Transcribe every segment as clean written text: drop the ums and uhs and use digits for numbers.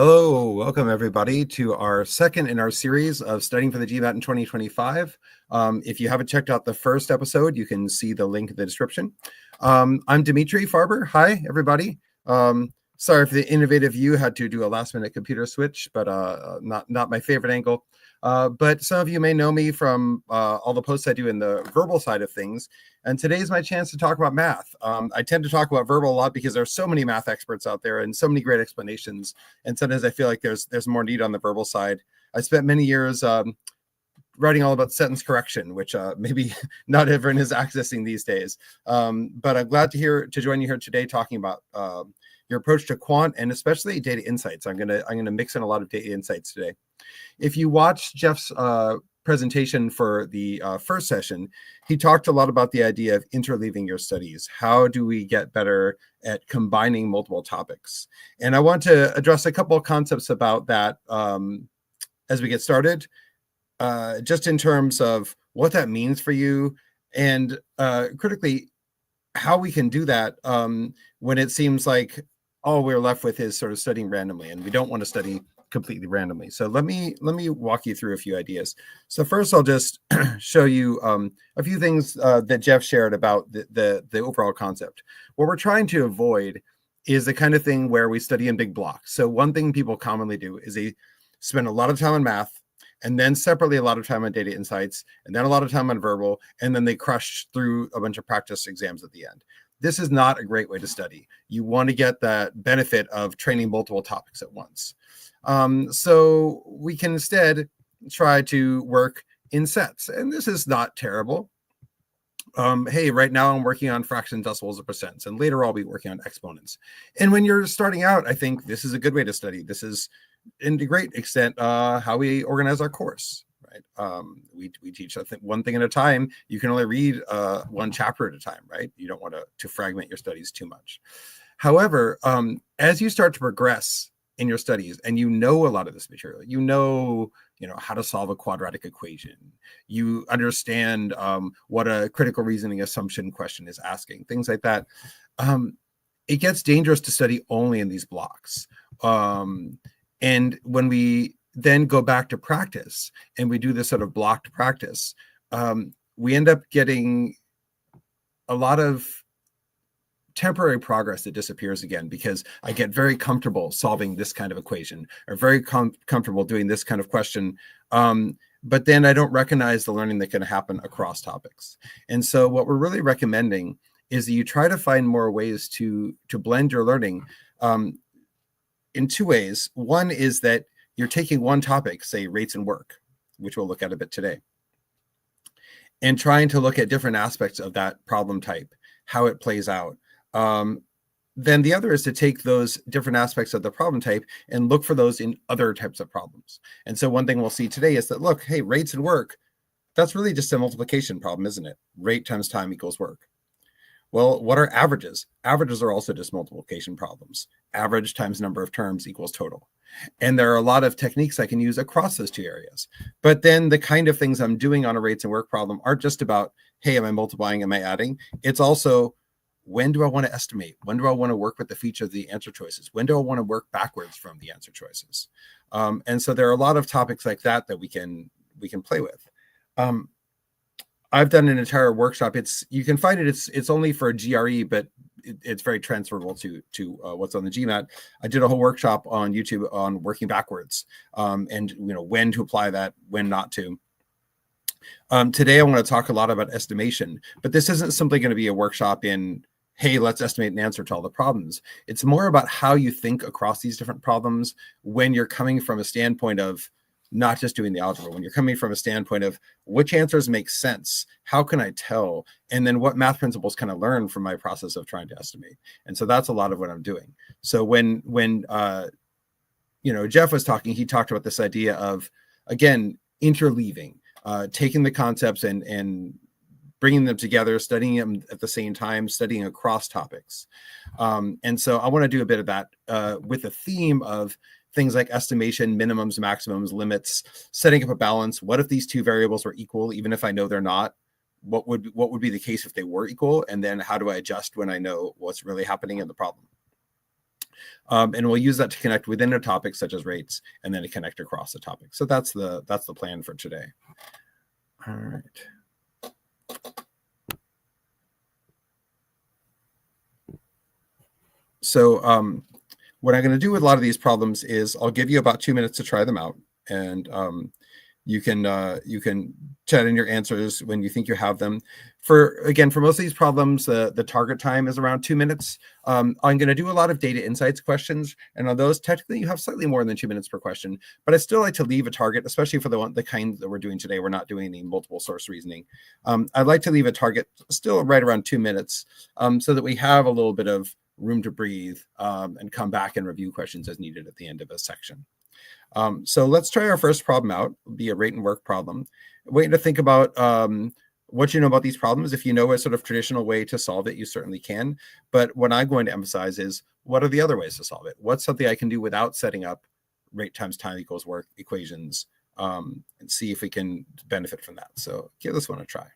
Hello, welcome everybody to our second in our series of studying for the GMAT in 2025. If you haven't checked out the first episode, you can see the link in the description. I'm Dmirty Farber. Hi, everybody. Sorry for the innovative view, had to do a last minute computer switch, but not my favorite angle. But some of you may know me from all the posts I do in the verbal side of things. And today's my chance to talk about math. I tend to talk about verbal a lot because there's so many math experts out there and so many great explanations. And sometimes I feel like there's more need on the verbal side. I spent many years writing all about sentence correction, which maybe not everyone is accessing these days. But I'm glad to join you here today talking about your approach to quant and especially data insights. I'm gonna mix in a lot of data insights today. If you watch Jeff's presentation for the first session, he talked a lot about the idea of interleaving your studies. How do we get better at combining multiple topics? And I want to address a couple of concepts about that as we get started, just in terms of what that means for you and critically how we can do that when it seems like all we're left with is sort of studying randomly, and we don't want to study completely randomly. So let me walk you through a few ideas. So first, I'll just show you a few things that Jeff shared about the overall concept. What we're trying to avoid is the kind of thing where we study in big blocks. So one thing people commonly do is they spend a lot of time on math, and then separately a lot of time on data insights, and then a lot of time on verbal, and then they crush through a bunch of practice exams at the end. This is not a great way to study. You want to get the benefit of training multiple topics at once. So we can instead try to work in sets, and this is not terrible. Hey, right now I'm working on fractions, decimals, and percents, and later I'll be working on exponents. And when you're starting out, I think this is a good way to study. This is, in a great extent, how we organize our course, right? We teach, I think, one thing at a time. You can only read one chapter at a time, right? You don't want to fragment your studies too much. However, as you start to progress in your studies and you know a lot of this material, you know how to solve a quadratic equation, you understand what a critical reasoning assumption question is asking, things like that, it gets dangerous to study only in these blocks. And when we then go back to practice and we do this sort of blocked practice, we end up getting a lot of temporary progress that disappears again, because I get very comfortable solving this kind of equation or very comfortable doing this kind of question. But then I don't recognize the learning that can happen across topics. And so what we're really recommending is that you try to find more ways to blend your learning in two ways. One is that you're taking one topic, say rates and work, which we'll look at a bit today, and trying to look at different aspects of that problem type, how it plays out. Then the other is to take those different aspects of the problem type and look for those in other types of problems. And so one thing we'll see today is that, look, hey, rates and work, that's really just a multiplication problem, isn't it? Rate times time equals work. Well, what are averages? Averages are also just multiplication problems. Average times number of terms equals total. And there are a lot of techniques I can use across those two areas. But then the kind of things I'm doing on a rates and work problem aren't just about, hey, am I multiplying, am I adding? It's also, when do I want to estimate? When do I want to work with the feature of the answer choices? When do I want to work backwards from the answer choices? And so there are a lot of topics like that we can play with. I've done an entire workshop. You can find it. It's only for GRE, but it's very transferable to what's on the GMAT. I did a whole workshop on YouTube on working backwards, and when to apply that, when not to. Today I want to talk a lot about estimation, but this isn't simply going to be a workshop in, hey, let's estimate an answer to all the problems. It's more about how you think across these different problems when you're coming from a standpoint of not just doing the algebra, when you're coming from a standpoint of which answers make sense, how can I tell, and then what math principles can I learn from my process of trying to estimate. And so that's a lot of what I'm doing. So when Jeff was talking, he talked about this idea of, again, interleaving, taking the concepts and bringing them together, studying them at the same time, studying across topics. And so I want to do a bit of that with a theme of things like estimation, minimums, maximums, limits, setting up a balance. What if these two variables are equal, even if I know they're not? What would be the case if they were equal? And then how do I adjust when I know what's really happening in the problem? And we'll use that to connect within a topic such as rates, and then to connect across the topic. So that's the plan for today. All right. So what I'm going to do with a lot of these problems is I'll give you about 2 minutes to try them out, and you can chat in your answers when you think you have them. For most of these problems, the target time is around 2 minutes. I'm going to do a lot of data insights questions, and on those, technically, you have slightly more than 2 minutes per question. But I still like to leave a target, especially for the kind that we're doing today. We're not doing any multiple source reasoning. I'd like to leave a target still right around 2 minutes, so that we have a little bit of room to breathe and come back and review questions as needed at the end of a section. So let's try our first problem out. It'll be a rate and work problem. Waiting to think about what you know about these problems. If you know a sort of traditional way to solve it, you certainly can. But what I'm going to emphasize is, what are the other ways to solve it? What's something I can do without setting up rate times time equals work equations, and see if we can benefit from that. So give this one a try.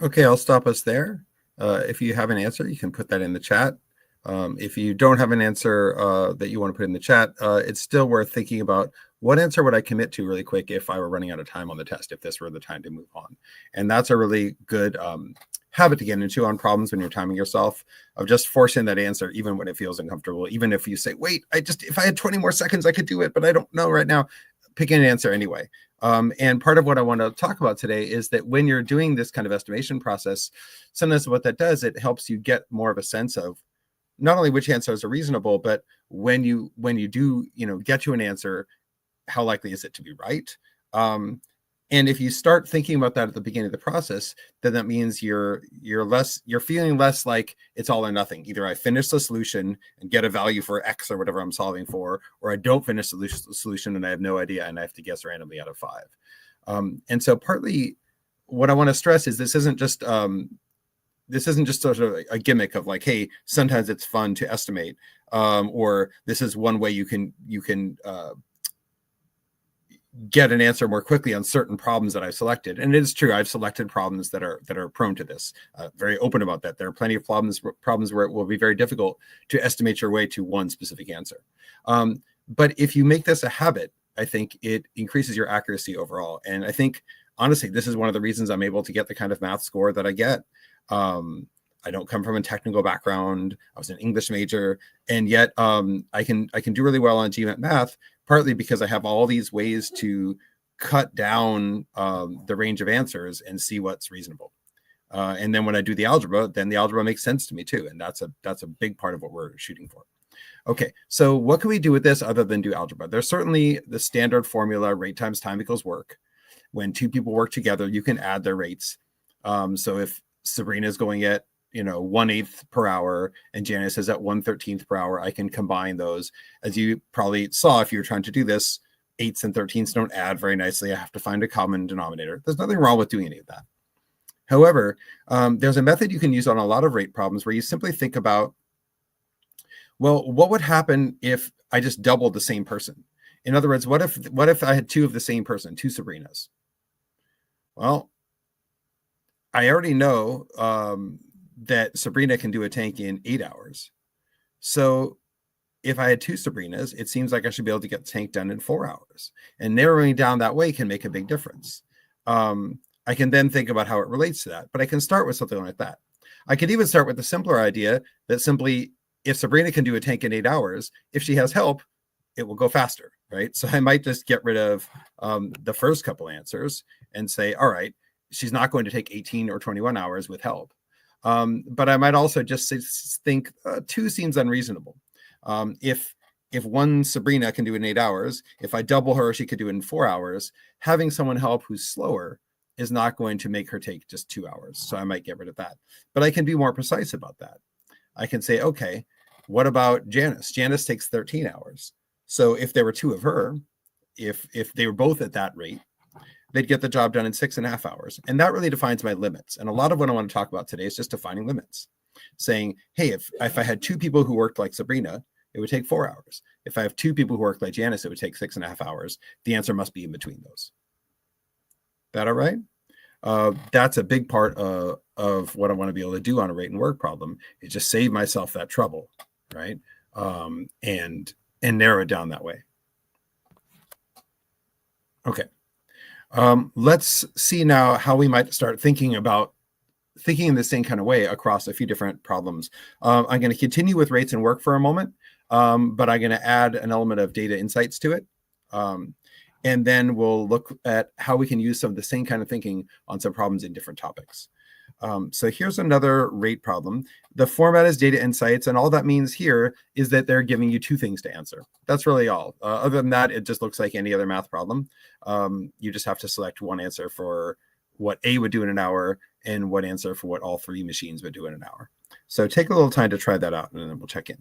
Okay, I'll stop us there. If you have an answer, you can put that in the chat. If you don't have an answer that you want to put in the chat, it's still worth thinking about what answer would I commit to really quick if I were running out of time on the test, if this were the time to move on. And that's a really good habit to get into on problems when you're timing yourself, of just forcing that answer even when it feels uncomfortable. Even if you say, wait, if I had 20 more seconds, I could do it, but I don't know right now. Pick an answer anyway. And part of what I want to talk about today is that when you're doing this kind of estimation process, sometimes what that does, it helps you get more of a sense of not only which answers are reasonable, but when you do, get to an answer, how likely is it to be right? And if you start thinking about that at the beginning of the process, then that means you're feeling less like it's all or nothing. Either I finish the solution and get a value for X or whatever I'm solving for, or I don't finish the solution and I have no idea and I have to guess randomly out of 5. And so partly what I want to stress is this isn't just sort of a gimmick of like, hey, sometimes it's fun to estimate, or this is one way you can get an answer more quickly on certain problems that I've selected. And it is true, I've selected problems that are prone to this. Very open about that. There are plenty of problems where it will be very difficult to estimate your way to one specific answer. But if you make this a habit, I think it increases your accuracy overall. And I think, honestly, this is one of the reasons I'm able to get the kind of math score that I get. I don't come from a technical background. I was an English major, and yet I can do really well on GMAT math, partly because I have all these ways to cut down the range of answers and see what's reasonable. And then when I do the algebra, then the algebra makes sense to me too, and that's a big part of what we're shooting for. Okay, so what can we do with this other than do algebra? There's certainly the standard formula, rate times time equals work. When two people work together, you can add their rates. So if Sabrina is going at 1/8 per hour and Janice is at 1/13 per hour, I can combine those. As you probably saw, if you're trying to do this, 8s and 13s don't add very nicely. I have to find a common denominator. There's nothing wrong with doing any of that. However, there's a method you can use on a lot of rate problems where you simply think about, well, what would happen if I just doubled the same person? In other words, what if I had two of the same person, two Sabrinas? Well, I already know that Sabrina can do a tank in 8 hours. So if I had two Sabrinas, it seems like I should be able to get the tank done in 4 hours. And narrowing down that way can make a big difference. I can then think about how it relates to that, but I can start with something like that. I could even start with the simpler idea that simply, if Sabrina can do a tank in 8 hours, if she has help, it will go faster, right? So I might just get rid of the first couple answers and say, all right, she's not going to take 18 or 21 hours with help. But I might also just think 2 seems unreasonable. If one Sabrina can do it in 8 hours, if I double her, she could do it in 4 hours. Having someone help who's slower is not going to make her take just 2 hours. So I might get rid of that. But I can be more precise about that. I can say, okay, what about Janice? Janice takes 13 hours. So if there were 2 of her, if they were both at that rate, they'd get the job done in 6.5 hours. And that really defines my limits. And a lot of what I want to talk about today is just defining limits. Saying, hey, if I had 2 people who worked like Sabrina, it would take 4 hours. If I have 2 people who work like Janice, it would take 6.5 hours. The answer must be in between those. That all right? That's a big part of what I want to be able to do on a rate and work problem, is just save myself that trouble, right? And narrow it down that way. Okay. Let's see now how we might start thinking in the same kind of way across a few different problems. I'm going to continue with rates and work for a moment, but I'm going to add an element of data insights to it. And then we'll look at how we can use some of the same kind of thinking on some problems in different topics. So here's another rate problem. The format is data insights, and all that means here is that they're giving you 2 things to answer. That's really all. Other than that, it just looks like any other math problem. You just have to select one answer for what A would do in an hour and one answer for what all 3 machines would do in an hour. So take a little time to try that out, and then we'll check in.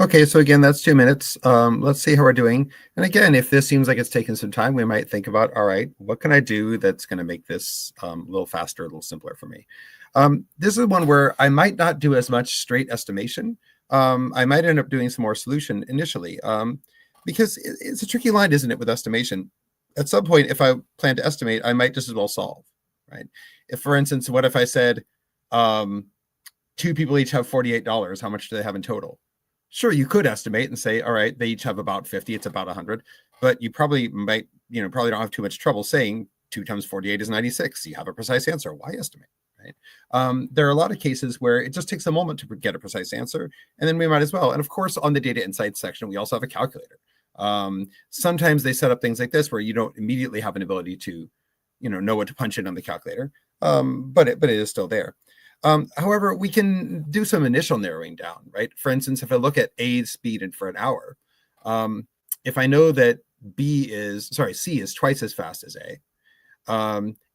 Okay, so again, that's 2 minutes. Let's see how we're doing. And again, if this seems like it's taking some time, we might think about, all right, what can I do that's going to make this a little faster, a little simpler for me? This is one where I might not do as much straight estimation. I might end up doing some more solution initially, because it's a tricky line, isn't it, with estimation? At some point, if I plan to estimate, I might just as well solve, right? If, for instance, what if I said 2 people each have $48, how much do they have in total? Sure, you could estimate and say, all right, they each have about 50, it's about 100, but you probably might, probably don't have too much trouble saying 2 times 48 is 96. You have a precise answer. Why estimate, right? There are a lot of cases where it just takes a moment to get a precise answer, and then we might as well. And of course, on the data insights section, we also have a calculator. Sometimes they set up things like this where you don't immediately have an ability to, know what to punch in on the calculator, but it is still there. However, we can do some initial narrowing down, right? For instance, if I look at A's speed for an hour, if I know that C is twice as fast as A,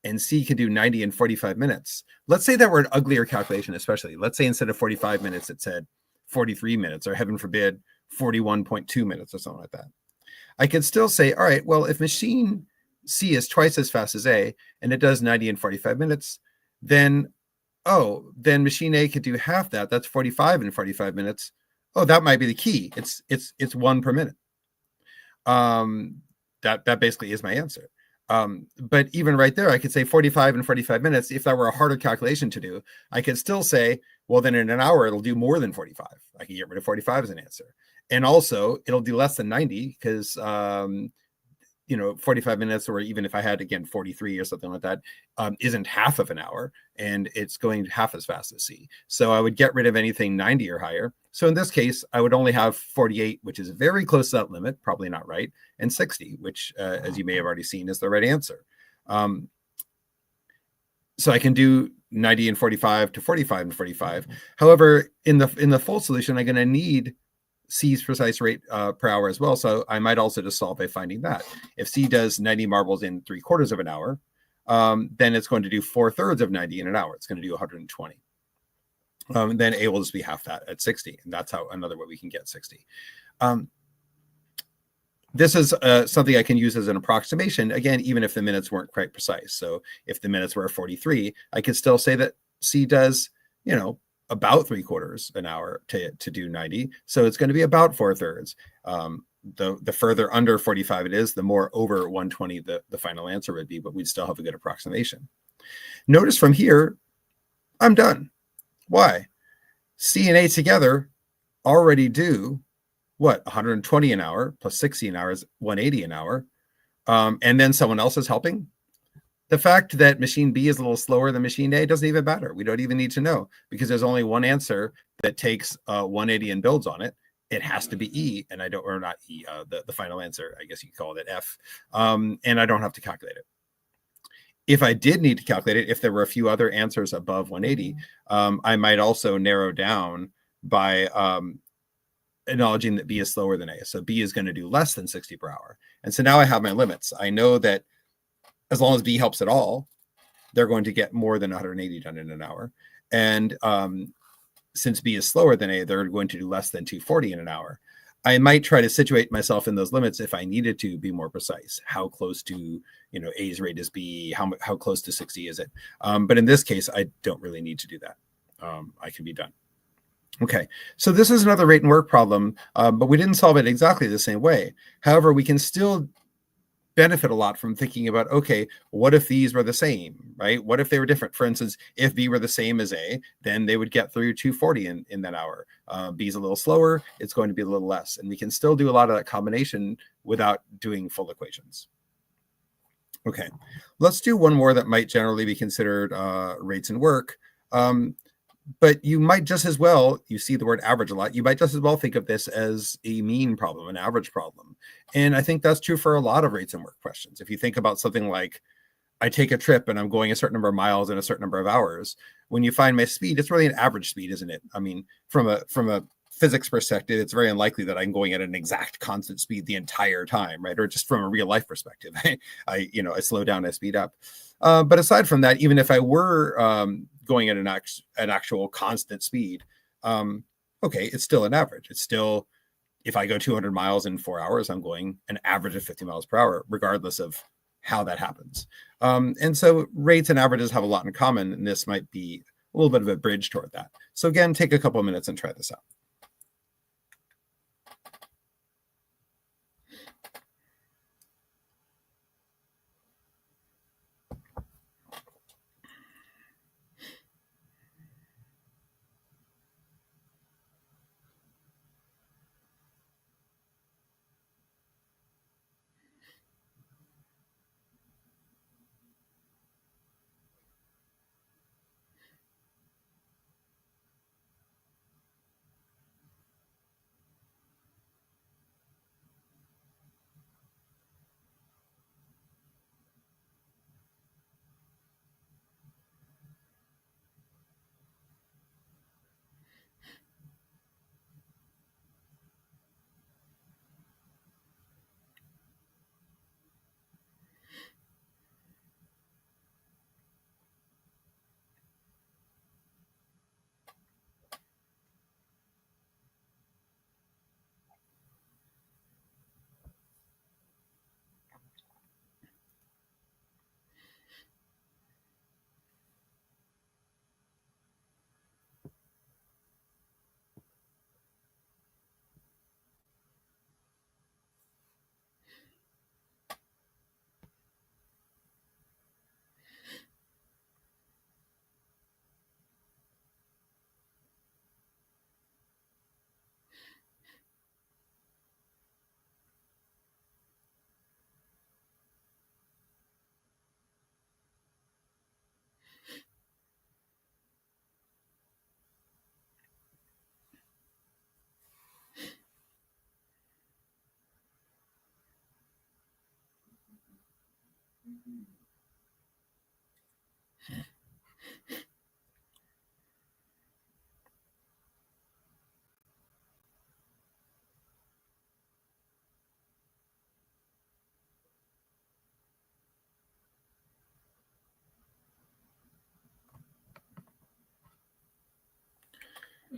and C can do 90 in 45 minutes. Let's say that were an uglier calculation, especially. Let's say instead of 45 minutes, it said 43 minutes, or heaven forbid, 41.2 minutes or something like that. I could still say, all right, well, if machine C is twice as fast as A, and it does 90 in 45 minutes, then machine A could do half that. That's 45 in 45 minutes. Oh, that might be the key. It's 1 per minute. That basically is my answer. But even right there, I could say 45 in 45 minutes. If that were a harder calculation to do, I could still say, well, then in an hour, it'll do more than 45. I can get rid of 45 as an answer. And also, it'll do less than 90 because 45 minutes, or even if I had, again, 43 or something like that, isn't half of an hour, and it's going half as fast as C. So I would get rid of anything 90 or higher. So in this case, I would only have 48, which is very close to that limit, probably not right, and 60, which, as you may have already seen, is the right answer. So I can do 90 and 45 to 45 and 45. However, in the full solution, I'm going to need C's precise rate per hour as well. So I might also just solve by finding that. If C does 90 marbles in 3/4 of an hour, then it's going to do 4/3 of 90 in an hour. It's going to do 120. Then A will just be half that at 60. And that's how another way we can get 60. This is something I can use as an approximation, again, even if the minutes weren't quite precise. So if the minutes were 43, I could still say that C does, about 3/4 an hour to do 90. So it's going to be about 4/3. The further under 45 it is, the more over 120 the final answer would be, but we'd still have a good approximation. Notice from here, I'm done. Why? C and A together already do what? 120 an hour plus 60 an hour is 180 an hour. And then someone else is helping. The fact that machine B is a little slower than machine A doesn't even matter. We don't even need to know, because there's only one answer that takes 180 and builds on it. It has to be E, and not E, the final answer, I guess you could call it F, and I don't have to calculate it. If I did need to calculate it, if there were a few other answers above 180, I might also narrow down by acknowledging that B is slower than A. So B is going to do less than 60 per hour. And so now I have my limits. I know that as long as B helps at all, they're going to get more than 180 done in an hour. And since B is slower than A, they're going to do less than 240 in an hour. I might try to situate myself in those limits if I needed to be more precise. How close to, A's rate is B? How close to 60 is it? But in this case, I don't really need to do that. I can be done. Okay, so this is another rate and work problem, but we didn't solve it exactly the same way. However, we can still benefit a lot from thinking about, okay, what if these were the same, right? What if they were different? For instance, if B were the same as A, then they would get through 240 in that hour. B is a little slower, it's going to be a little less. And we can still do a lot of that combination without doing full equations. Okay, let's do one more that might generally be considered rates and work. But you might just as well, you see the word average a lot, you might just as well think of this as a mean problem, an average problem. And I think that's true for a lot of rates and work questions. If you think about something like, I take a trip and I'm going a certain number of miles in a certain number of hours, when you find my speed, it's really an average speed, isn't it? I mean, from a physics perspective, it's very unlikely that I'm going at an exact constant speed the entire time, right? Or just from a real life perspective, I slow down, I speed up. But aside from that, even if I were going at an actual constant speed, okay, it's still an average. It's still if I go 200 miles in 4 hours, I'm going an average of 50 miles per hour, regardless of how that happens. And so rates and averages have a lot in common, and this might be a little bit of a bridge toward that. So again, take a couple of minutes and try this out.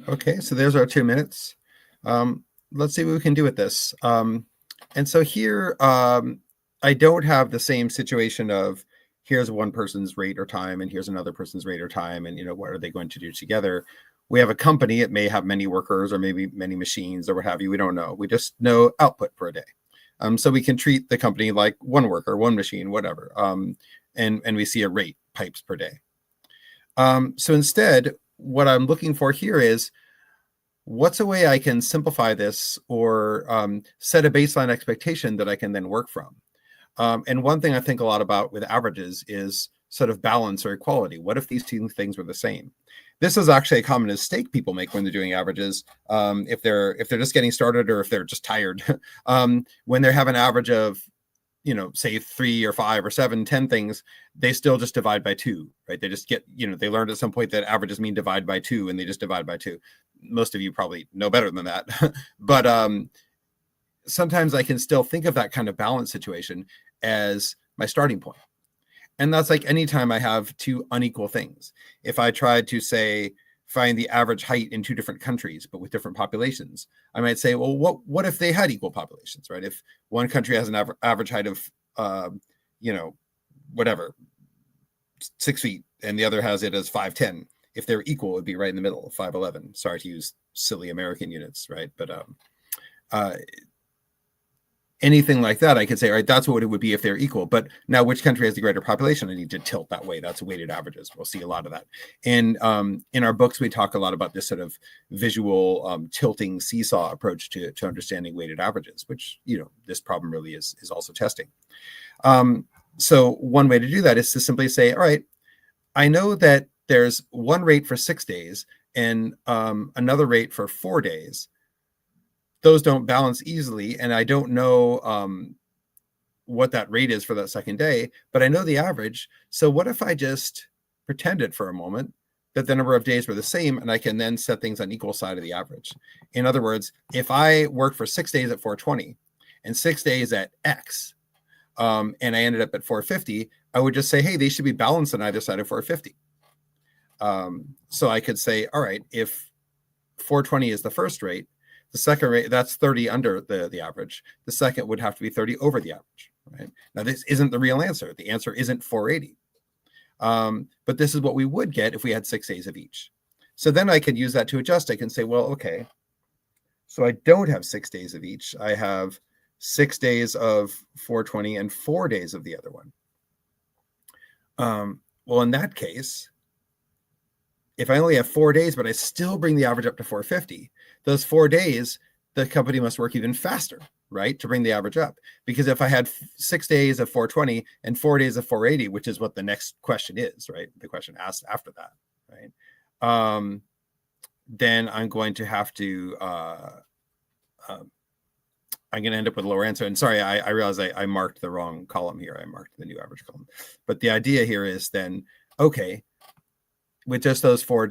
Okay, so there's our 2 minutes. Let's see what we can do with this. And so here, I don't have the same situation of here's one person's rate or time and here's another person's rate or time, and what are they going to do together? We have a company. It may have many workers or maybe many machines or what have you. We don't know. We just know output per day. So we can treat the company like one worker, one machine, whatever. And we see a rate, pipes per day. So instead, what I'm looking for here is what's a way I can simplify this or set a baseline expectation that I can then work from. And one thing I think a lot about with averages is sort of balance or equality. What if these two things were the same? This is actually a common mistake people make when they're doing averages. If they're just getting started or if they're just tired, when they have an average of say 3 or 5 or 7, 10 things, they still just divide by 2, right? They just get, they learned at some point that averages mean divide by 2, and they just divide by 2. Most of you probably know better than that. But sometimes I can still think of that kind of balance situation as my starting point. And that's like anytime I have two unequal things. If I tried to say, find the average height in 2 different countries, but with different populations, I might say, well, what if they had equal populations, right? If one country has an average height of, whatever, 6 feet, and the other has it as 5'10", if they're equal, it would be right in the middle, 5'11". Sorry to use silly American units, right? But anything like that, I could say, all right, that's what it would be if they're equal. But now which country has the greater population? I need to tilt that way. That's weighted averages. We'll see a lot of that. And in our books, we talk a lot about this sort of visual tilting seesaw approach to understanding weighted averages, which, this problem really is also testing. So one way to do that is to simply say, all right, I know that there's one rate for 6 days and another rate for 4 days. Those don't balance easily, and I don't know what that rate is for that second day, but I know the average. So what if I just pretended for a moment that the number of days were the same, and I can then set things on equal side of the average? In other words, if I work for 6 days at 420 and 6 days at X, and I ended up at 450, I would just say, hey, they should be balanced on either side of 450. So I could say, all right, if 420 is the first rate, The second rate, that's 30 under the average. The second would have to be 30 over the average, right? Now, this isn't the real answer. The answer isn't 480. But this is what we would get if we had 6 days of each. So then I could use that to adjust. I can say, well, okay, so I don't have 6 days of each. I have 6 days of 420 and 4 days of the other one. Well, in that case, if I only have 4 days, but I still bring the average up to 450, those 4 days, the company must work even faster, right, to bring the average up. Because if I had 6 days of 420 and 4 days of 480, which is what the next question is, right, the question asked after that, right, then I'm going to have to, I'm going to end up with a lower answer. And sorry, I realize I marked the wrong column here. I marked the new average column. But the idea here is then, okay, with just those 4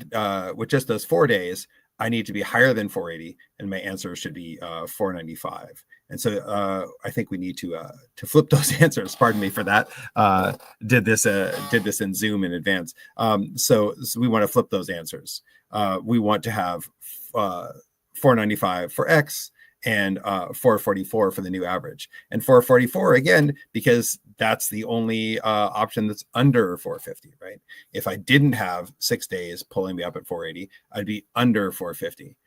days, I need to be higher than 480, and my answer should be 495. And so I think we need to flip those answers. Pardon me for that. Did this in Zoom in advance. So we want to flip those answers. We want to have 495 for X and 444 for the new average. And 444, again, because that's the only option that's under 450, right? If I didn't have 6 days pulling me up at 480, I'd be under 450.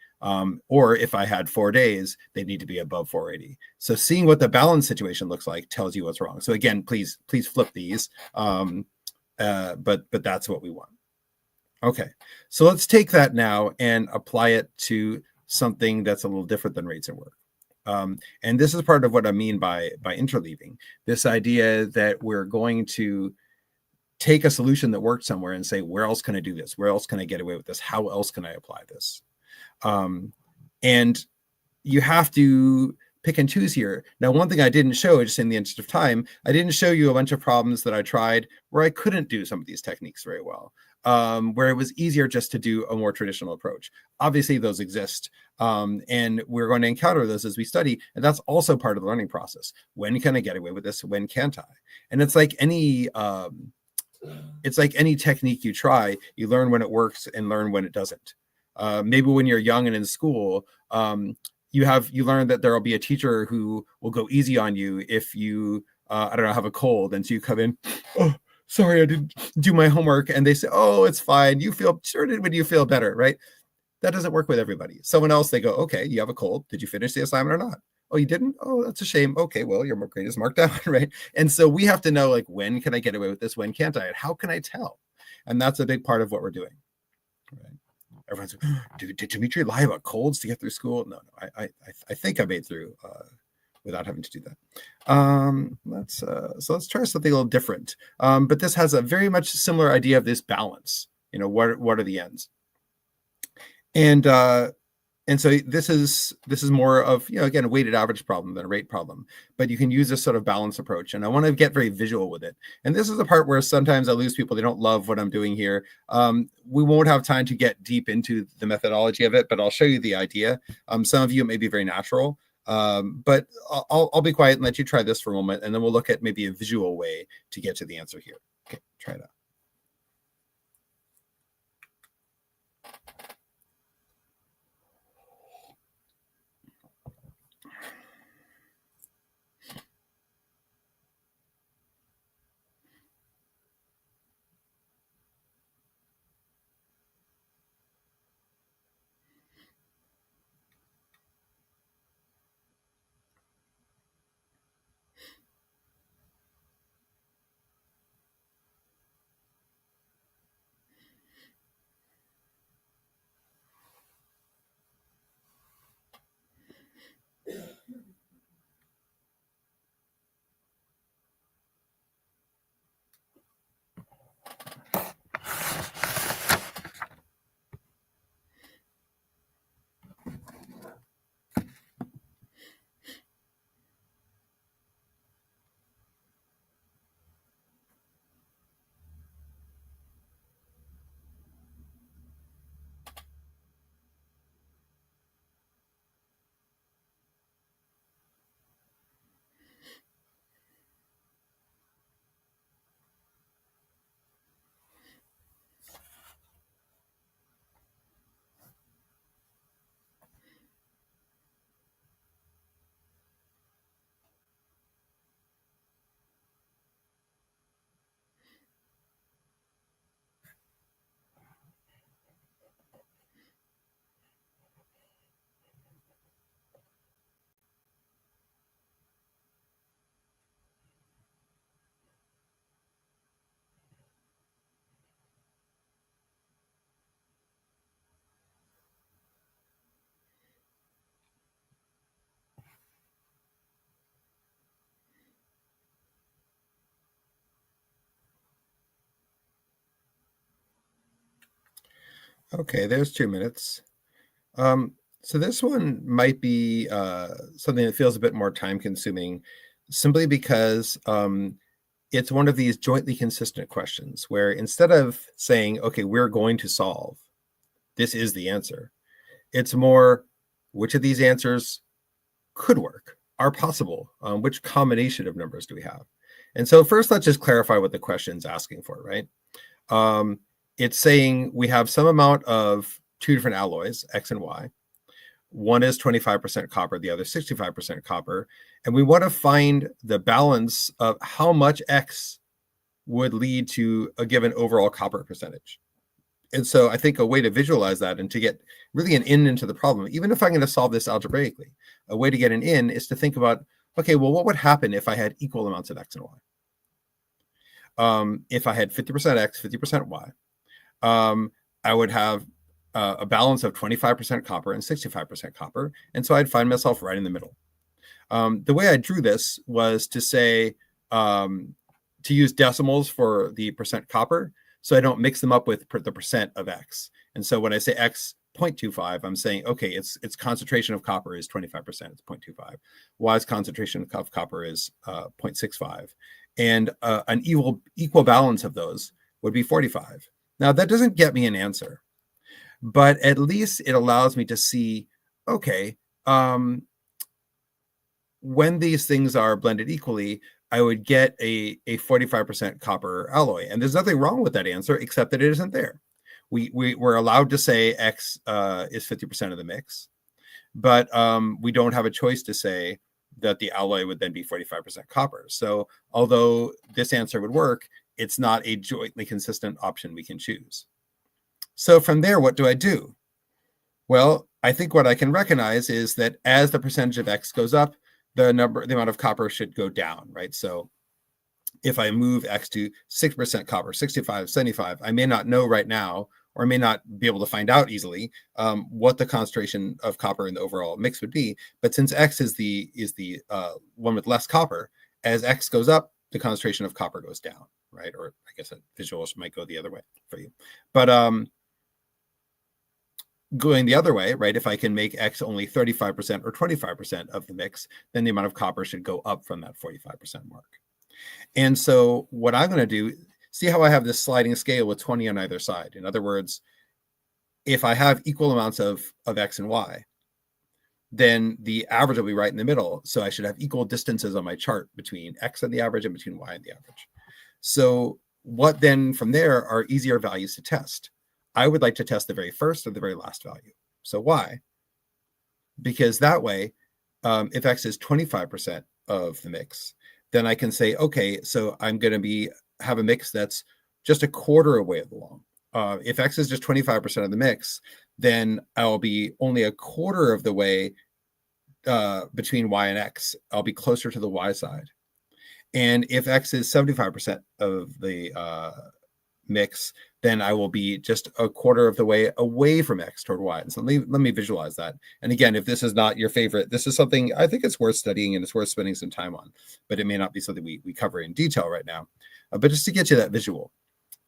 Or if I had 4 days, they need to be above 480. So seeing what the balance situation looks like tells you what's wrong. So again, please flip these. But that's what we want. Okay, so let's take that now and apply it to something that's a little different than rates and work. And this is part of what I mean by interleaving, this idea that we're going to take a solution that worked somewhere and say, where else can I do this? Where else can I get away with this? How else can I apply this? And you have to pick and choose here. Now, one thing I didn't show, just in the interest of time, I didn't show you a bunch of problems that I tried where I couldn't do some of these techniques very well. Where it was easier just to do a more traditional approach. Obviously, those exist, and we're going to encounter those as we study, and that's also part of the learning process. When can I get away with this? When can't I? And it's like any technique you try, you learn when it works and learn when it doesn't. Maybe when you're young and in school, you learn that there will be a teacher who will go easy on you if you have a cold, and so you come in, oh, sorry, I didn't do my homework. And they say, oh, it's fine. You feel sure when you feel better, right? That doesn't work with everybody. Someone else, they go, okay, you have a cold. Did you finish the assignment or not? Oh, you didn't? Oh, that's a shame. Okay, well, your grade is marked down, right? And so we have to know, like, when can I get away with this? When can't I? And how can I tell? And that's a big part of what we're doing. Right? Everyone's like, did Dmirty lie about colds to get through school? No, I think I made through without having to do that. Let's try something a little different. But this has a very much similar idea of this balance. What are the ends? And so this is more of, again, a weighted average problem than a rate problem. But you can use this sort of balance approach. And I want to get very visual with it. And this is the part where sometimes I lose people. They don't love what I'm doing here. We won't have time to get deep into the methodology of it, but I'll show you the idea. Some of you, it may be very natural. But I'll be quiet and let you try this for a moment, and then we'll look at maybe a visual way to get to the answer here. Okay, try it out. Okay, there's 2 minutes. So this one might be something that feels a bit more time consuming simply because it's one of these jointly consistent questions where instead of saying, okay, we're going to solve, this is the answer, it's more which of these answers could work, are possible, which combination of numbers do we have? And so first, let's just clarify what the question's asking for, right? It's saying we have some amount of 2 different alloys, X and Y. One is 25% copper, the other 65% copper. And we want to find the balance of how much X would lead to a given overall copper percentage. And so I think a way to visualize that and to get really an in into the problem, even if I'm going to solve this algebraically, a way to get an in is to think about, okay, well, what would happen if I had equal amounts of X and Y? If I had 50% X, 50% Y, I would have a balance of 25% copper and 65% copper. And so I'd find myself right in the middle. The way I drew this was to say, to use decimals for the percent copper, so I don't mix them up with the percent of X. And so when I say X 0.25, I'm saying, okay, its concentration of copper is 25%, it's 0.25. Y's concentration of copper is 0.65. And an equal balance of those would be 45. Now, that doesn't get me an answer, but at least it allows me to see, okay, when these things are blended equally, I would get a 45% copper alloy. And there's nothing wrong with that answer, except that it isn't there. We're allowed to say X is 50% of the mix, but we don't have a choice to say that the alloy would then be 45% copper. So although this answer would work, it's not a jointly consistent option we can choose. So from there, what do I do? Well, I think what I can recognize is that as the percentage of X goes up, the amount of copper should go down, right? So if I move X to 6% copper, 65, 75, I may not know right now, or may not be able to find out easily what the concentration of copper in the overall mix would be. But since X is the one with less copper, as X goes up, the concentration of copper goes down, right? Or I guess a visual might go the other way for you. But going the other way, right? If I can make X only 35% or 25% of the mix, then the amount of copper should go up from that 45% mark. And so what I'm going to do, see how I have this sliding scale with 20 on either side. In other words, if I have equal amounts of X and Y, then the average will be right in the middle. So I should have equal distances on my chart between X and the average and between Y and the average. So what then from there are easier values to test? I would like to test the very first or the very last value. So why? Because that way, if X is 25% of the mix, then I can say, okay, so I'm going to have a mix that's just a quarter of the way along. If X is just 25% of the mix, then I'll be only a quarter of the way between Y and X. I'll be closer to the Y side. And if X is 75% of the mix, then I will be just a quarter of the way away from X toward Y. And so let me visualize that. And again, if this is not your favorite, this is something I think it's worth studying and it's worth spending some time on, but it may not be something we cover in detail right now. But just to get you that visual,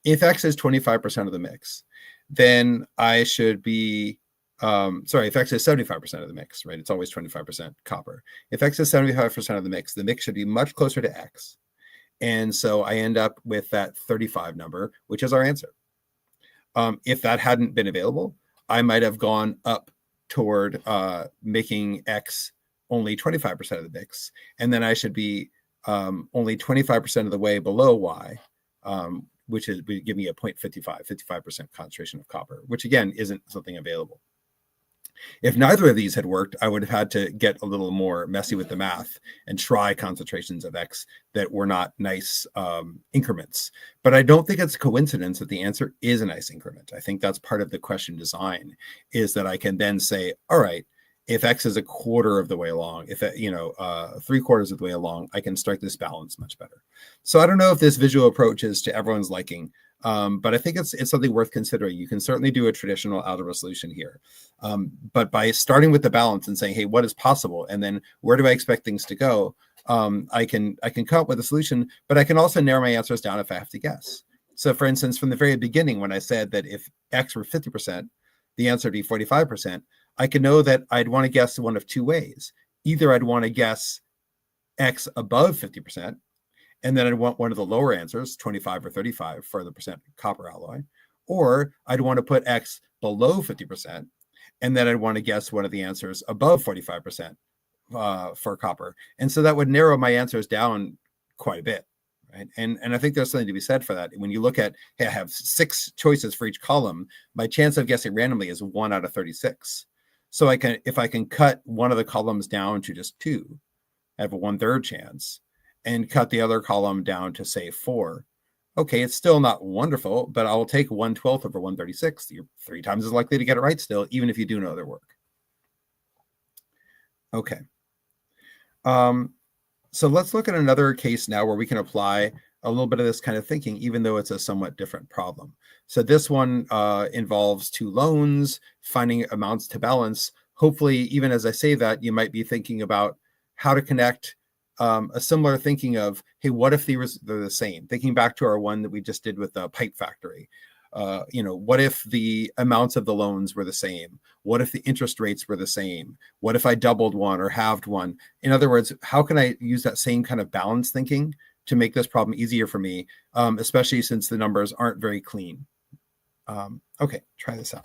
if X is 25% of the mix, then I should be, if X is 75% of the mix, right? It's always 25% copper. If X is 75% of the mix should be much closer to X. And so I end up with that 35 number, which is our answer. If that hadn't been available, I might have gone up toward making X only 25% of the mix. And then I should be only 25% of the way below Y, which would give me a 55% concentration of copper, which again, isn't something available. If neither of these had worked, I would have had to get a little more messy with the math and try concentrations of X that were not nice increments. But I don't think it's a coincidence that the answer is a nice increment. I think that's part of the question design, is that I can then say, all right, if X is a quarter of the way along, if 3/4 of the way along, I can strike this balance much better. So I don't know if this visual approach is to everyone's liking, but I think it's something worth considering. You can certainly do a traditional algebra solution here. But by starting with the balance and saying, hey, what is possible? And then where do I expect things to go? I can come up with a solution, but I can also narrow my answers down if I have to guess. So for instance, from the very beginning, when I said that if X were 50%, the answer would be 45%, I could know that I'd want to guess one of two ways. Either I'd want to guess X above 50%, and then I'd want one of the lower answers, 25 or 35 for the percent copper alloy, or I'd want to put X below 50%, and then I'd want to guess one of the answers above 45% for copper. And so that would narrow my answers down quite a bit. Right. And I think there's something to be said for that. When you look at, hey, I have 6 choices for each column, my chance of guessing randomly is 1 out of 36. So if I can cut one of the columns down to just 2, I have a 1/3 chance, and cut the other column down to say 4. Okay, it's still not wonderful, but I will take 1/12 over 136. You're 3 times as likely to get it right still, even if you do no other work. Okay. So let's look at another case now where we can apply a little bit of this kind of thinking, even though it's a somewhat different problem. So this one involves 2 loans, finding amounts to balance. Hopefully, even as I say that, you might be thinking about how to connect a similar thinking of, hey, what if they're the same? Thinking back to our one that we just did with the pipe factory. What if the amounts of the loans were the same? What if the interest rates were the same? What if I doubled one or halved one? In other words, how can I use that same kind of balance thinking to make this problem easier for me, especially since the numbers aren't very clean? Okay, try this out.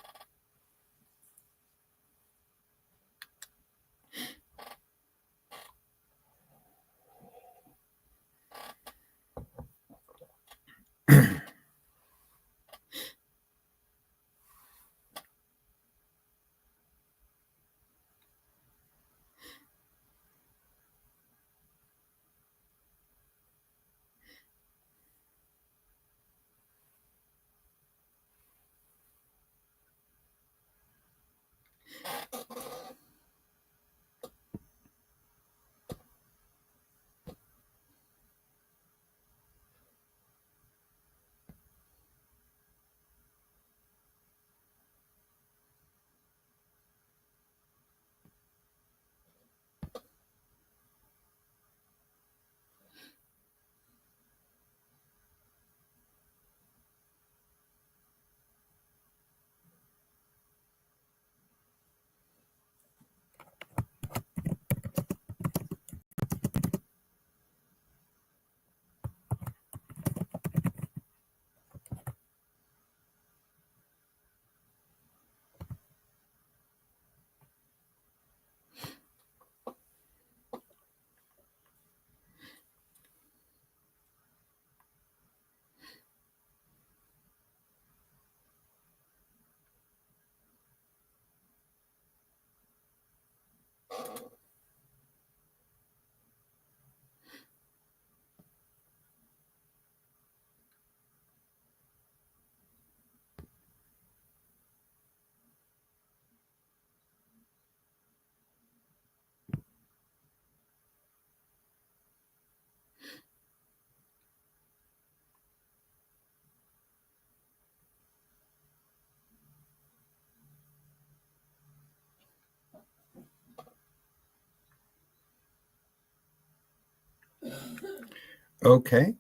Okay,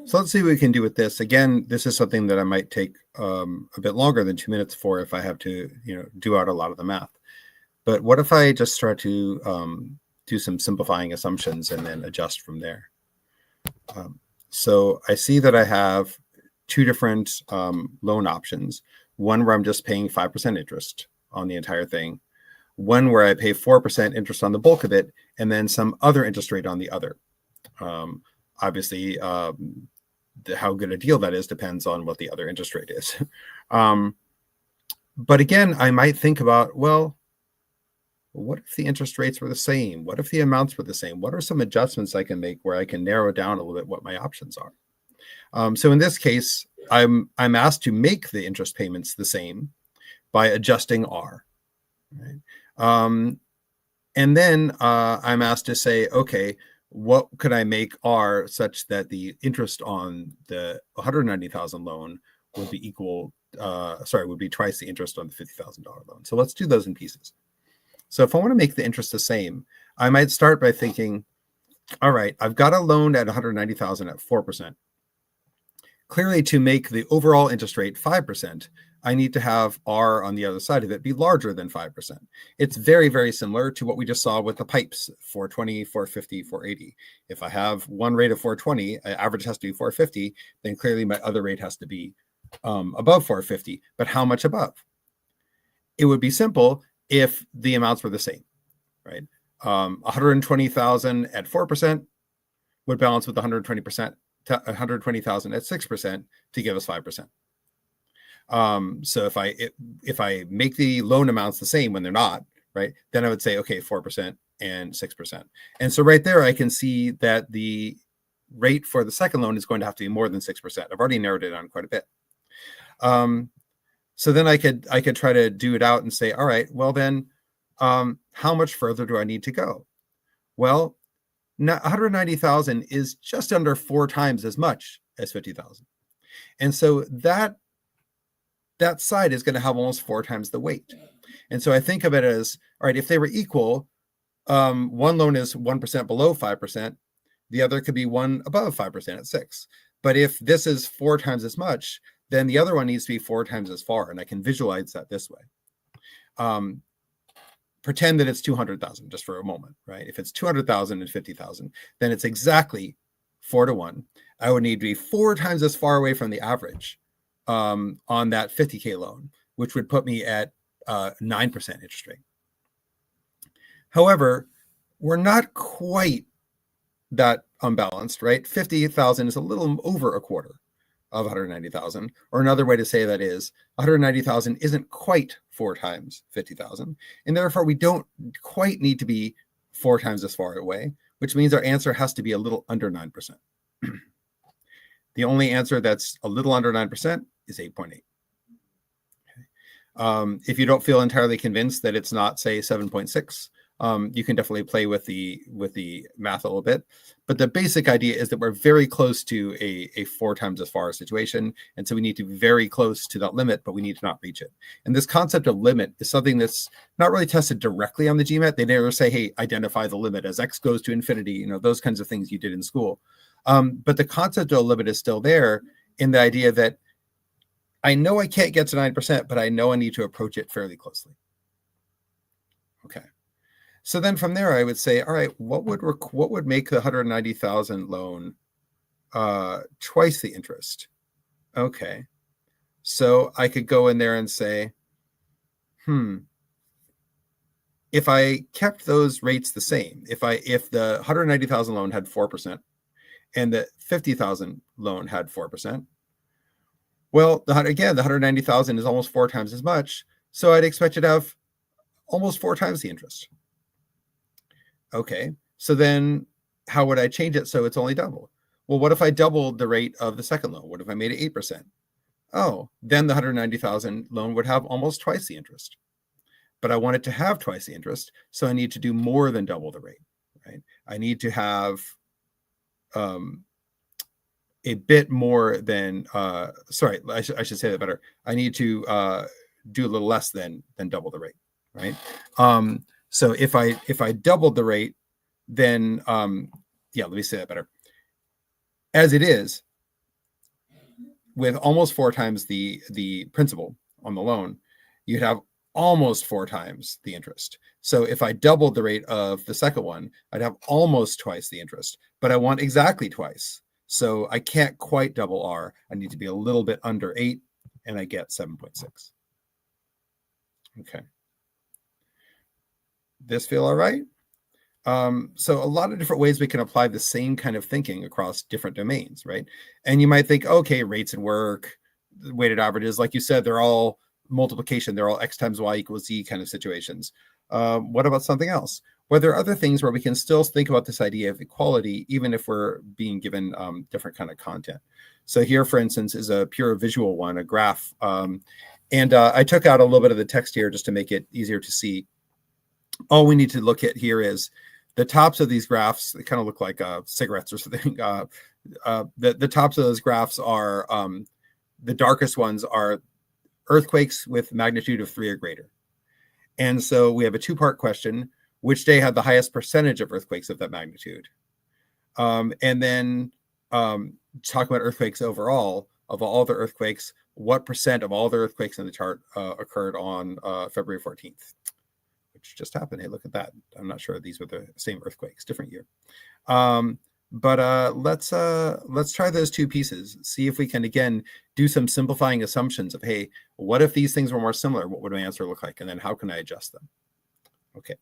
so let's see what we can do with this. Again, this is something that I might take a bit longer than 2 minutes for if I have to, do out a lot of the math. But what if I just try to do some simplifying assumptions and then adjust from there? So I see that I have 2 different loan options. One where I'm just paying 5% interest on the entire thing. One where I pay 4% interest on the bulk of it, and then some other interest rate on the other. Obviously, how good a deal that is depends on what the other interest rate is. But again, I might think about, well, what if the interest rates were the same? What if the amounts were the same? What are some adjustments I can make where I can narrow down a little bit what my options are? So in this case, I'm asked to make the interest payments the same by adjusting R. Right? And then I'm asked to say, okay, what could I make R such that the interest on the 190,000 loan would be would be twice the interest on the $50,000 loan. So let's do those in pieces. So if I want to make the interest the same, I might start by thinking, all right, I've got a loan at 190,000 at 4%. Clearly, to make the overall interest rate 5%, I need to have R on the other side of it be larger than 5%. It's very, very similar to what we just saw with the pipes, 420, 450, 480. If I have one rate of 420, average has to be 450, then clearly my other rate has to be above 450. But how much above? It would be simple if the amounts were the same, right? 120,000 at 4% would balance with 120%, 120,000 at 6% to give us 5%. So if I make the loan amounts the same when they're not, right, then I would say, okay, 4% and 6%. And so right there, I can see that the rate for the second loan is going to have to be more than 6%. I've already narrowed it down quite a bit. So then I could try to do it out and say, all right, well then, how much further do I need to go? Well, 190,000 is just under 4 times as much as 50,000. And so that side is going to have almost 4 times the weight. And so I think of it as, all right, if they were equal, one loan is 1% below 5%, the other could be one above 5% at 6. But if this is 4 times as much, then the other one needs to be 4 times as far. And I can visualize that this way. Pretend that it's 200,000 just for a moment, right? If it's 200,000 and 50,000, then it's exactly 4 to 1. I would need to be 4 times as far away from the average on that 50K loan, which would put me at 9% interest rate. However, we're not quite that unbalanced, right? 50,000 is a little over a quarter of 190,000, or another way to say that is 190,000 isn't quite 4 times 50,000, and therefore we don't quite need to be 4 times as far away, which means our answer has to be a little under 9%. The only answer that's a little under 9% is 8.8. If you don't feel entirely convinced that it's not, say, 7.6, you can definitely play with the math a little bit. But the basic idea is that we're very close to a 4 times as far situation. And so we need to be very close to that limit, but we need to not reach it. And this concept of limit is something that's not really tested directly on the GMAT. They never say, hey, identify the limit as x goes to infinity, those kinds of things you did in school. But the concept of a limit is still there in the idea that I know I can't get to 9%, but I know I need to approach it fairly closely. Okay. So then from there, I would say, all right, what would make the 190,000 loan twice the interest? Okay. So I could go in there and say, if I kept those rates the same, if the 190,000 loan had 4% and the 50,000 loan had 4%, well, again, the 190,000 is almost 4 times as much. So I'd expect it to have almost 4 times the interest. Okay, so then how would I change it so it's only double? Well, what if I doubled the rate of the second loan? What if I made it 8%? Oh, then the 190,000 loan would have almost twice the interest. But I want it to have twice the interest, so I need to do more than double the rate, right? I need to have a bit more than, sorry, I should say that better. I need to do a little less than double the rate, right? So if I doubled the rate, then let me say that better. As it is, with almost 4 times the principal on the loan, you'd have almost 4 times the interest. So if I doubled the rate of the second one, I'd have almost twice the interest, but I want exactly twice. So I can't quite double R. I need to be a little bit under 8, and I get 7.6. Okay. This feel all right? So a lot of different ways we can apply the same kind of thinking across different domains, right? And you might think, okay, rates and work, weighted averages, like you said, they're all multiplication. They're all x times y equals z kind of situations. What about something else? Well, there are other things where we can still think about this idea of equality, even if we're being given different kind of content. So here, for instance, is a pure visual one, a graph. And I took out a little bit of the text here just to make it easier to see. All we need to look at here is the tops of these graphs. They kind of look like cigarettes or something. The tops of those graphs are, the darkest ones are earthquakes with magnitude of 3 or greater. And so we have a 2-part question: which day had the highest percentage of earthquakes of that magnitude? And then talk about earthquakes overall. of all the earthquakes, what percent of all the earthquakes in the chart occurred on February 14th, which just happened. Hey, look at that. I'm not sure these were the same earthquakes, different year. But let's try those two pieces. See if we can, again, do some simplifying assumptions of, hey, what if these things were more similar? What would my answer look like? And then how can I adjust them? Okay.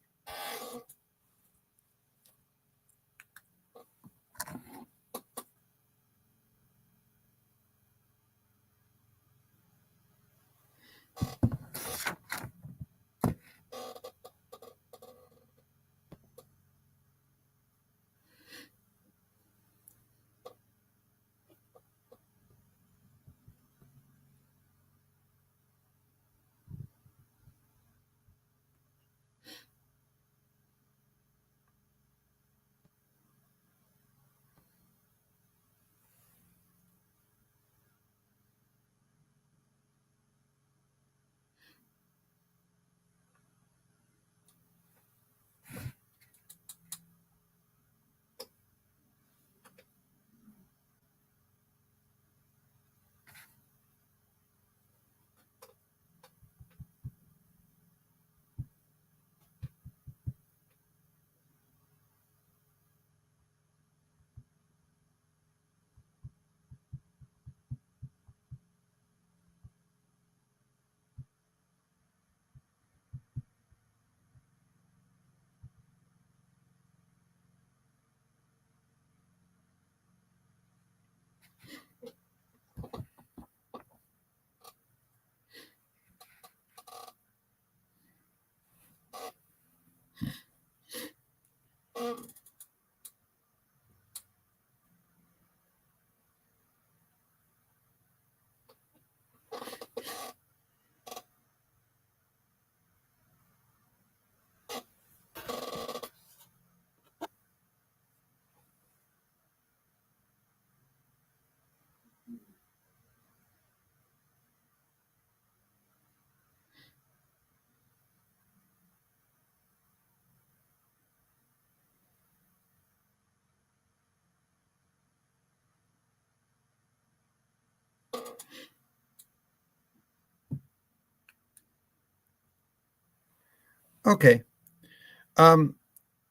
Okay.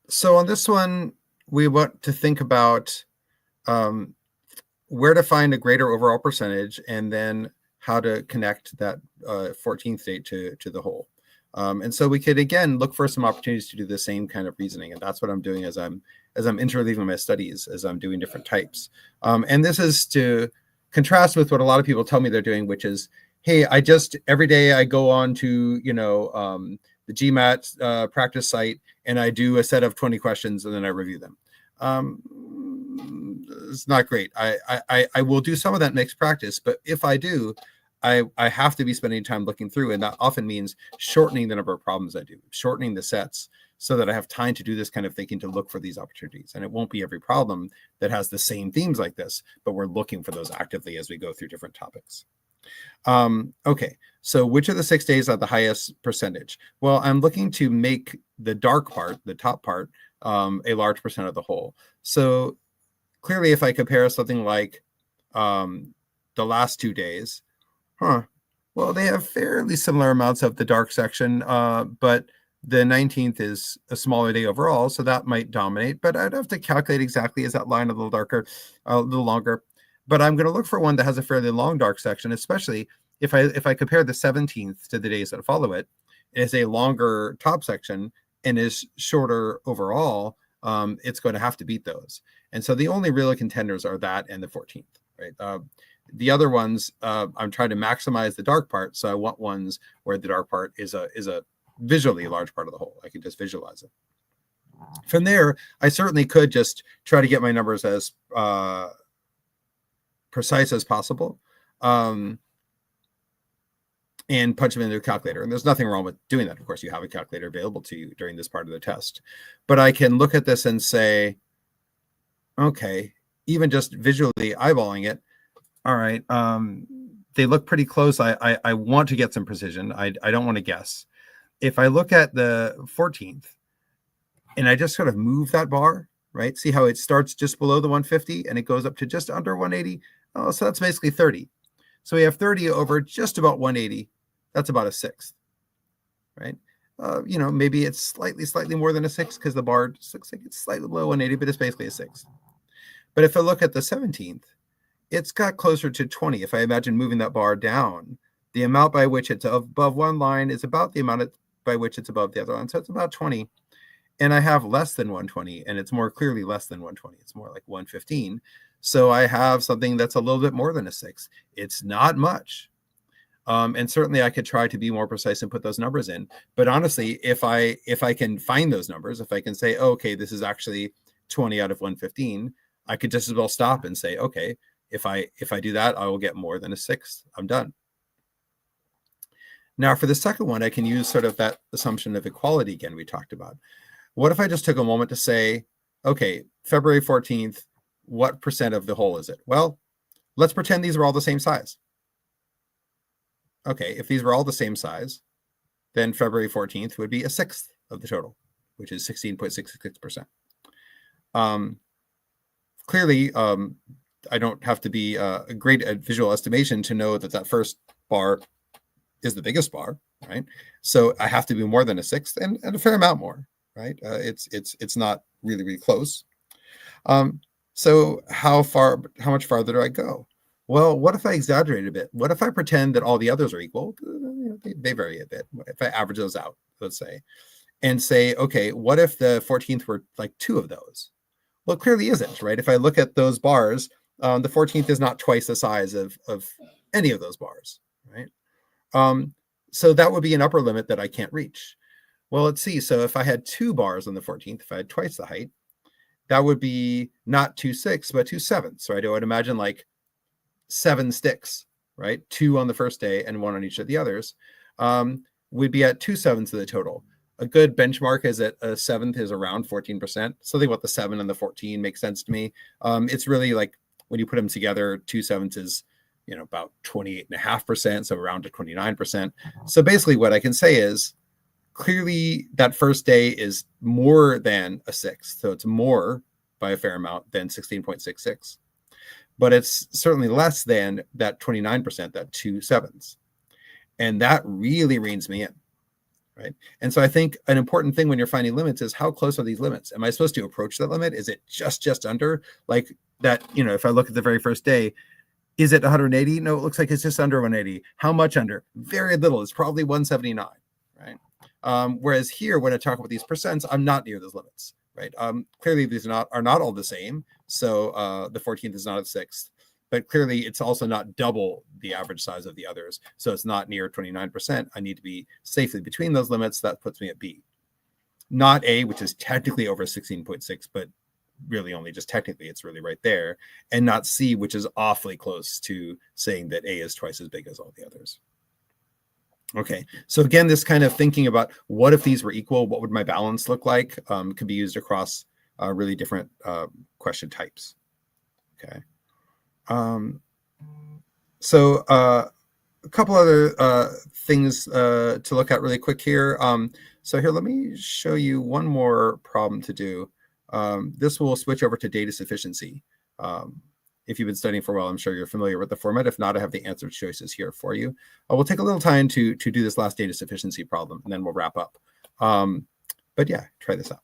So on this one, we want to think about where to find a greater overall percentage, and then how to connect that 14th date to the whole. And so we could, again, look for some opportunities to do the same kind of reasoning. And that's what I'm doing as I'm interleaving my studies, as I'm doing different types. And this is to contrast with what a lot of people tell me they're doing, which is, hey, every day I go on to, the GMAT practice site, and I do a set of 20 questions, and then I review them. It's not great. I will do some of that next practice, but if I do, I have to be spending time looking through, and that often means shortening the number of problems I do, shortening the sets, so that I have time to do this kind of thinking, to look for these opportunities. And it won't be every problem that has the same themes like this, but we're looking for those actively as we go through different topics. Okay, so which of the 6 days are the highest percentage? Well, I'm looking to make the dark part, the top part, a large percent of the whole. So clearly, if I compare something like the last 2 days, well, they have fairly similar amounts of the dark section, but the 19th is a smaller day overall, so that might dominate. But I'd have to calculate exactly, is that line a little darker, a little longer. But I'm going to look for one that has a fairly long dark section, especially if I compare the 17th to the days that follow it. Is a longer top section and is shorter overall. It's going to have to beat those. And so the only real contenders are that and the 14th, right? The other ones, I'm trying to maximize the dark part, so I want ones where the dark part is a visually large part of the whole. I can just visualize it. From there, I certainly could just try to get my numbers as precise as possible, and punch them into a calculator. And there's nothing wrong with doing that. Of course, you have a calculator available to you during this part of the test. But I can look at this and say, okay, even just visually eyeballing it, all right, they look pretty close. I want to get some precision. I don't want to guess. If I look at the 14th and I just sort of move that bar, right? See how it starts just below the 150 and it goes up to just under 180? Oh, so that's basically 30. So we have 30 over just about 180. That's about a sixth, right? Maybe it's slightly more than a sixth because the bar just looks like it's slightly below 180, but it's basically a sixth. But if I look at the 17th, it's got closer to 20. If I imagine moving that bar down, the amount by which it's above one line is about the amount by which it's above the other line. So it's about 20. And I have less than 120, and it's more clearly less than 120. It's more like 115. So I have something that's a little bit more than a sixth. It's not much. And certainly I could try to be more precise and put those numbers in. But honestly, if I can find those numbers, if I can say, oh, okay, this is actually 20 out of 115, I could just as well stop and say, okay, if I do that, I will get more than a sixth. I'm done. Now for the second one, I can use sort of that assumption of equality again we talked about. What if I just took a moment to say, okay, February 14th, what percent of the whole is it? Well, let's pretend these are all the same size. Okay, if these were all the same size, then February 14th would be a sixth of the total, which is 16.66%. Clearly, I don't have to be a great at visual estimation to know that that first bar is the biggest bar, right? So I have to be more than a sixth and a fair amount more, right? It's not really close. So how much farther do I go? Well, what if I exaggerate a bit? What if I pretend that all the others are equal? They vary a bit. If I average those out, let's say, and say, okay, what if the 14th were like two of those? Well, it clearly isn't, right? If I look at those bars, the 14th is not twice the size of any of those bars, right? So that would be an upper limit that I can't reach. Well, let's see. So if I had two bars on the 14th, if I had twice the height, that would be not 2 6, but 2 7s, right? I would imagine like 7 sticks, right? 2 on the first day and 1 on each of the others. We'd be at 2 7s of the total. A good benchmark is that a seventh is around 14%. Something about the 7 and the 14 makes sense to me. It's really like when you put them together, 2 7s is about 28.5%, so around to 29%. So basically what I can say is clearly that first day is more than a sixth. So it's more by a fair amount than 16.66. But it's certainly less than that 29%, that 2 7s. And that really reins me in, right? And so I think an important thing when you're finding limits is how close are these limits? Am I supposed to approach that limit? Is it just under? Like that, if I look at the very first day, is it 180? No, it looks like it's just under 180. How much under? Very little. It's probably 179, right? Whereas here, when I talk about these percents, I'm not near those limits, right? Clearly, these are not all the same. So the 14th is not a sixth, but clearly it's also not double the average size of the others. So it's not near 29%. I need to be safely between those limits. That puts me at B. Not A, which is technically over 16.6, but really only just technically it's really right there. And not C, which is awfully close to saying that A is twice as big as all the others. Okay, so again, this kind of thinking about what if these were equal, what would my balance look like, could be used across really different question types. Okay, so a couple other things to look at really quick here. So here, let me show you one more problem to do. This will switch over to data sufficiency. If you've been studying for a while, I'm sure you're familiar with the format. If not, I have the answer choices here for you. We'll take a little time to do this last data sufficiency problem, and then we'll wrap up. But yeah, try this out.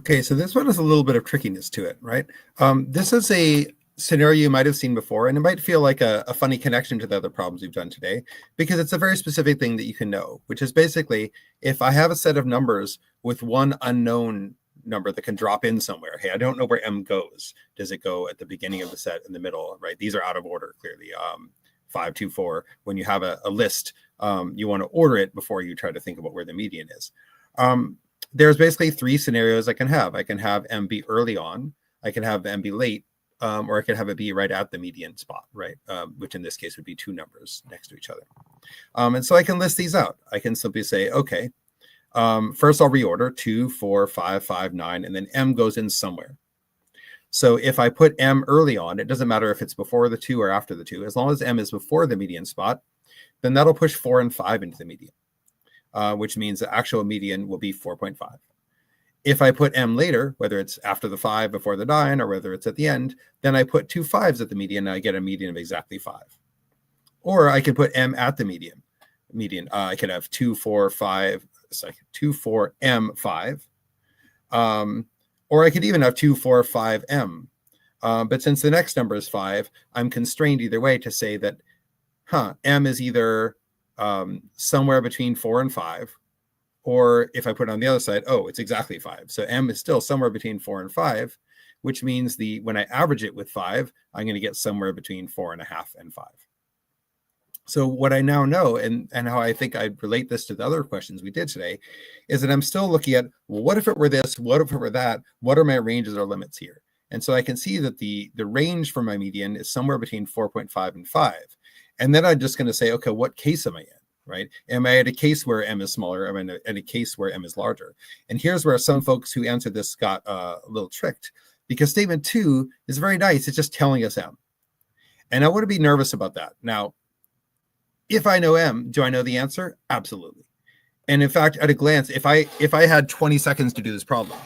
Okay, so this one has a little bit of trickiness to it, right? This is a scenario you might have seen before, and it might feel like a funny connection to the other problems we've done today, because it's a very specific thing that you can know, which is basically if I have a set of numbers with one unknown number that can drop in somewhere. Hey, I don't know where M goes. Does it go at the beginning of the set, in the middle, right? These are out of order, clearly. 5, 2, 4. When you have a list, you want to order it before you try to think about where the median is. There's basically 3 scenarios I can have. I can have M be early on, I can have M be late, or I can have it be right at the median spot, right? Which in this case would be 2 numbers next to each other. And so I can list these out. I can simply say, okay, first I'll reorder 2, 4, 5, 5, 9, and then M goes in somewhere. So if I put M early on, it doesn't matter if it's before the 2 or after the 2, as long as M is before the median spot, then that'll push 4 and 5 into the median. Which means the actual median will be 4.5. If I put M later, whether it's after the 5, before the 9, or whether it's at the end, then I put 2 5s at the median, and I get a median of exactly 5. Or I can put M at the median. I could have 2, 4, 5, 2, 4, M, 5. Or I could even have 2, 4, 5, M. But since the next number is 5, I'm constrained either way to say that, M is either somewhere between 4 and 5, or if I put it on the other side, it's exactly 5. So M is still somewhere between 4 and 5, which means when I average it with 5, I'm going to get somewhere between 4.5 and 5. So what I now know, and how I think I'd relate this to the other questions we did today, is that I'm still looking at, well, what if it were this? What if it were that? What are my ranges or limits here? And so I can see that the range for my median is somewhere between 4.5 and 5. And then I'm just going to say, okay, what case am I in, right? Am I at a case where M is smaller? Am I in a case where M is larger? And here's where some folks who answered this got a little tricked, because statement 2 is very nice. It's just telling us M. And I want to be nervous about that. Now, if I know M, do I know the answer? Absolutely. And in fact, at a glance, if I had 20 seconds to do this problem,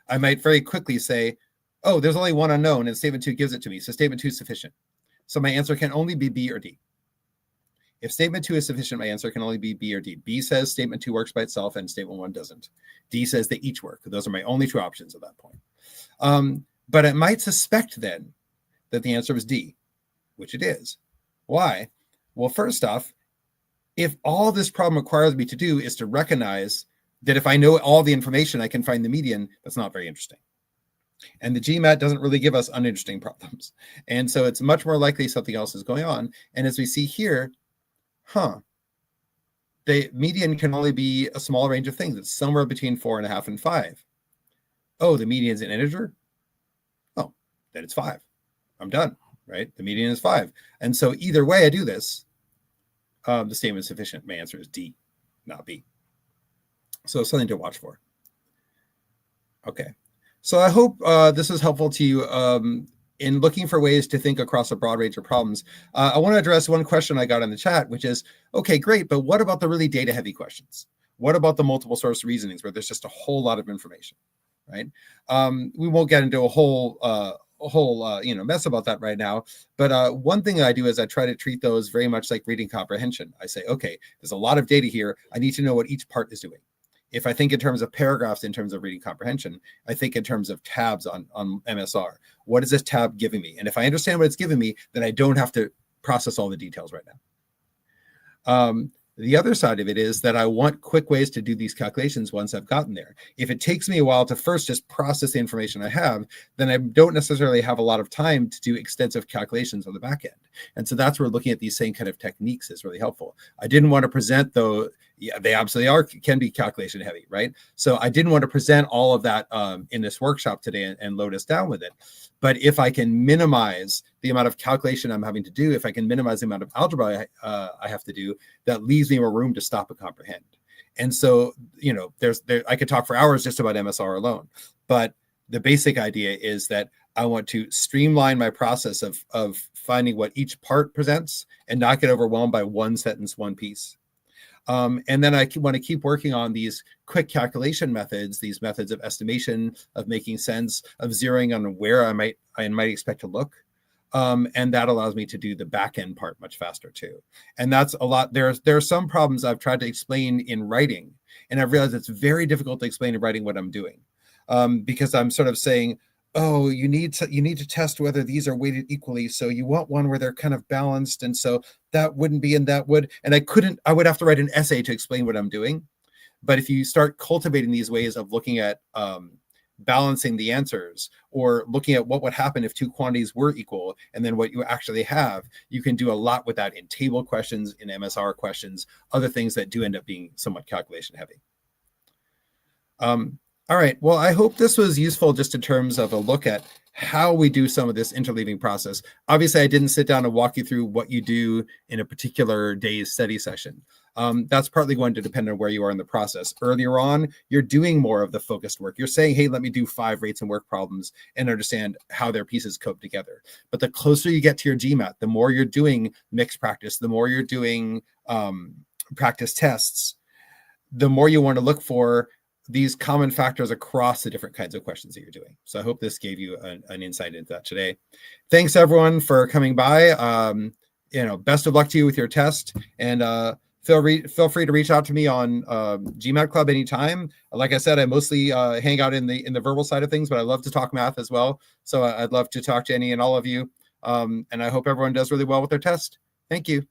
I might very quickly say, there's only one unknown, and statement 2 gives it to me. So statement 2 is sufficient. So my answer can only be B or D. If statement 2 is sufficient, my answer can only be B or D. B says statement 2 works by itself and statement 1 doesn't. D says they each work. Those are my only 2 options at that point. But it might suspect then that the answer was D, which it is. Why? Well, first off, if all this problem requires me to do is to recognize that if I know all the information, I can find the median, that's not very interesting. And the GMAT doesn't really give us uninteresting problems. And so it's much more likely something else is going on. And as we see here, the median can only be a small range of things. It's somewhere between 4.5 and 5. The median is an integer? Then it's 5. I'm done, right? The median is 5. And so either way I do this, the statement is sufficient. My answer is D, not B. So something to watch for. Okay. So I hope this is helpful to you in looking for ways to think across a broad range of problems. I want to address one question I got in the chat, which is, okay, great, but what about the really data-heavy questions? What about the multiple source reasonings where there's just a whole lot of information, right? We won't get into a whole mess about that right now. But one thing that I do is I try to treat those very much like reading comprehension. I say, okay, there's a lot of data here. I need to know what each part is doing. If I think in terms of paragraphs, in terms of reading comprehension, I think in terms of tabs on MSR. What is this tab giving me? And if I understand what it's giving me, then I don't have to process all the details right now. The other side of it is that I want quick ways to do these calculations once I've gotten there. If it takes me a while to first just process the information I have, then I don't necessarily have a lot of time to do extensive calculations on the back end. And so that's where looking at these same kind of techniques is really helpful. I didn't want to present, though, they absolutely can be calculation heavy, right? So I didn't want to present all of that in this workshop today and load us down with it. But if I can minimize the amount of calculation I'm having to do, if I can minimize the amount of algebra I have to do, that leaves me more room to stop and comprehend. And so, I could talk for hours just about MSR alone. But the basic idea is that I want to streamline my process of finding what each part presents and not get overwhelmed by one sentence, one piece. And then I want to keep working on these quick calculation methods, these methods of estimation, of making sense, of zeroing on where I might expect to look. And that allows me to do the back end part much faster too. And that's a lot. There are some problems I've tried to explain in writing, and I've realized it's very difficult to explain in writing what I'm doing. because I'm sort of saying, oh, you need to test whether these are weighted equally. So you want one where they're kind of balanced. And so that wouldn't be, and that would, and I would have to write an essay to explain what I'm doing. But if you start cultivating these ways of looking at balancing the answers, or looking at what would happen if two quantities were equal, and then what you actually have, you can do a lot with that in table questions, in MSR questions, other things that do end up being somewhat calculation heavy. All right, well, I hope this was useful just in terms of a look at how we do some of this interleaving process. Obviously, I didn't sit down and walk you through what you do in a particular day's study session. That's partly going to depend on where you are in the process. Earlier on, you're doing more of the focused work. You're saying, hey, let me do 5 rates and work problems and understand how their pieces cope together. But the closer you get to your GMAT, the more you're doing mixed practice, the more you're doing practice tests, the more you want to look for these common factors across the different kinds of questions that you're doing. So I hope this gave you an insight into that today. Thanks everyone for coming by. Best of luck to you with your test, and feel free to reach out to me on GMAT Club anytime. Like I said, I mostly hang out in the verbal side of things, but I love to talk math as well. So I'd love to talk to any and all of you. And I hope everyone does really well with their test. Thank you.